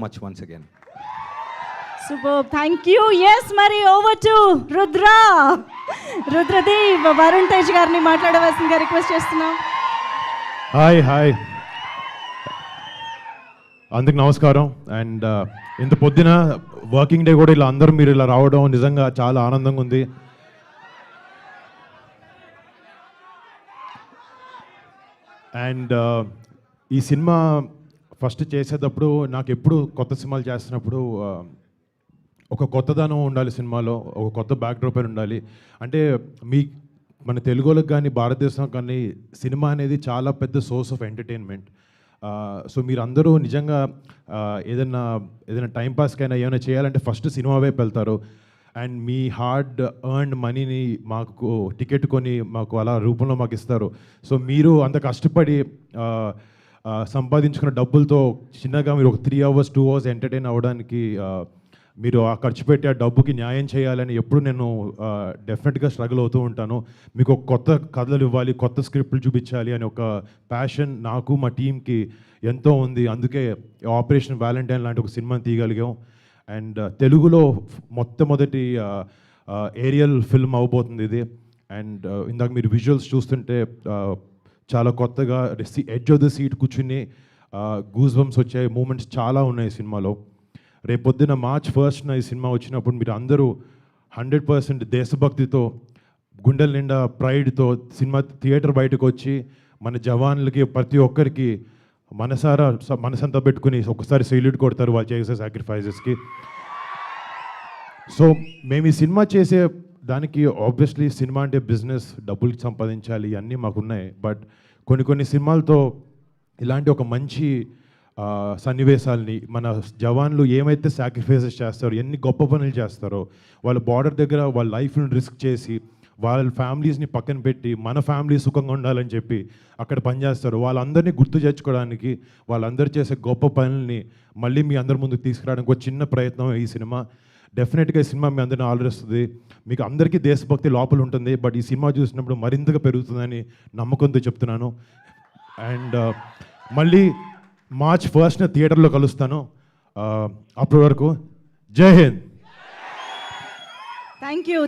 much once again. Superb, thank you. Yes, Mari, over to Rudra. Rudradev, Varun Tej గారిని మాట్లాడవలసిందిగా request చేస్తున్నాం. Hi అందరికి నమస్కారం. And ఇంత పొద్దున వర్కింగ్ డే కూడా ఇలా అందరూ మీరు ఇలా రావడం నిజంగా చాలా ఆనందంగా ఉంది. అండ్ ఈ సినిమా ఫస్ట్ చేసేటప్పుడు నాకు ఎప్పుడు కొత్త సినిమాలు చేస్తున్నప్పుడు ఒక కొత్తదనం ఉండాలి సినిమాలో, ఒక కొత్త బ్యాక్డ్రాప్ అని ఉండాలి. అంటే మన తెలుగులకు కానీ భారతదేశం కానీ సినిమా అనేది చాలా పెద్ద సోర్స్ ఆఫ్ ఎంటర్టైన్మెంట్. సో మీరు అందరూ నిజంగా ఏదైనా టైంపాస్కైనా ఏమైనా చేయాలంటే ఫస్ట్ సినిమా వైపు వెళ్తారు. అండ్ మీ హార్డ్ ఎర్న్డ్ మనీని మాకు టికెట్ కొని మాకు అలా రూపంలో మాకు ఇస్తారు. సో మీరు అంత కష్టపడి సంపాదించుకున్న డబ్బులతో చిన్నగా మీరు ఒక 3 hours 2 hours ఎంటర్టైన్ అవ్వడానికి మీరు ఆ ఖర్చు పెట్టి ఆ డబ్బుకి న్యాయం చేయాలని ఎప్పుడు నేను డెఫినెట్గా స్ట్రగుల్ అవుతూ ఉంటాను. మీకు ఒక కొత్త కథలు ఇవ్వాలి, కొత్త స్క్రిప్ట్లు చూపించాలి అని ఒక ప్యాషన్ నాకు మా టీంకి ఎంతో ఉంది. అందుకే ఆపరేషన్ వ్యాలంటైన్ లాంటి ఒక సినిమాని తీయగలిగాం. అండ్ తెలుగులో మొట్టమొదటి ఏరియల్ ఫిల్మ్ అవబోతుంది ఇది. అండ్ ఇందాక మీరు విజువల్స్ చూస్తుంటే చాలా కొత్తగా ఎడ్జ్ ఆఫ్ ద సీట్ కూర్చుని గూస్ బంప్స్ వచ్చే మూమెంట్స్ చాలా ఉన్నాయి సినిమాలో. రేపొద్దున March 1st ఈ సినిమా వచ్చినప్పుడు మీరు అందరూ 100% దేశభక్తితో గుండెల నిండా ప్రైడ్తో సినిమా థియేటర్ బయటకు వచ్చి మన జవాన్లకి ప్రతి ఒక్కరికి మనసంతా పెట్టుకుని ఒకసారి సెల్యూట్ కొడతారు వాళ్ళు చేసే సాక్రిఫైజెస్కి. సో మేము ఈ సినిమా చేసే దానికి ఆబ్వియస్లీ సినిమా అంటే బిజినెస్, డబ్బులు సంపాదించాలి ఇవన్నీ మాకున్నాయి. బట్ కొన్ని సినిమాలతో ఇలాంటి ఒక మంచి సన్నివేశాలని మన జవాన్లు ఏమైతే సాక్రిఫైసెస్ చేస్తారో, ఎన్ని గొప్ప పనులు చేస్తారో, వాళ్ళ బార్డర్ దగ్గర వాళ్ళ లైఫ్ని రిస్క్ చేసి వాళ్ళ ఫ్యామిలీస్ని పక్కన పెట్టి మన ఫ్యామిలీ సుఖంగా ఉండాలని చెప్పి అక్కడ పనిచేస్తారు. వాళ్ళందరినీ గుర్తు తెచ్చుకోవడానికి, వాళ్ళందరూ చేసే గొప్ప పనుల్ని మళ్ళీ మీ అందరి ముందుకు తీసుకురావడానికి ఒక చిన్న ప్రయత్నం ఈ సినిమా. డెఫినెట్గా ఈ సినిమా మీ అందరిని ఆలోచిస్తుంది. మీకు అందరికీ దేశభక్తి లోపల ఉంటుంది, బట్ ఈ సినిమా చూసినప్పుడు మరింతగా పెరుగుతుందని నమ్మకంతో చెప్తున్నాను. అండ్ మళ్ళీ March 1st థియేటర్లో కలుస్తాను. అప్పటి వరకు జై హింద్. Thank you.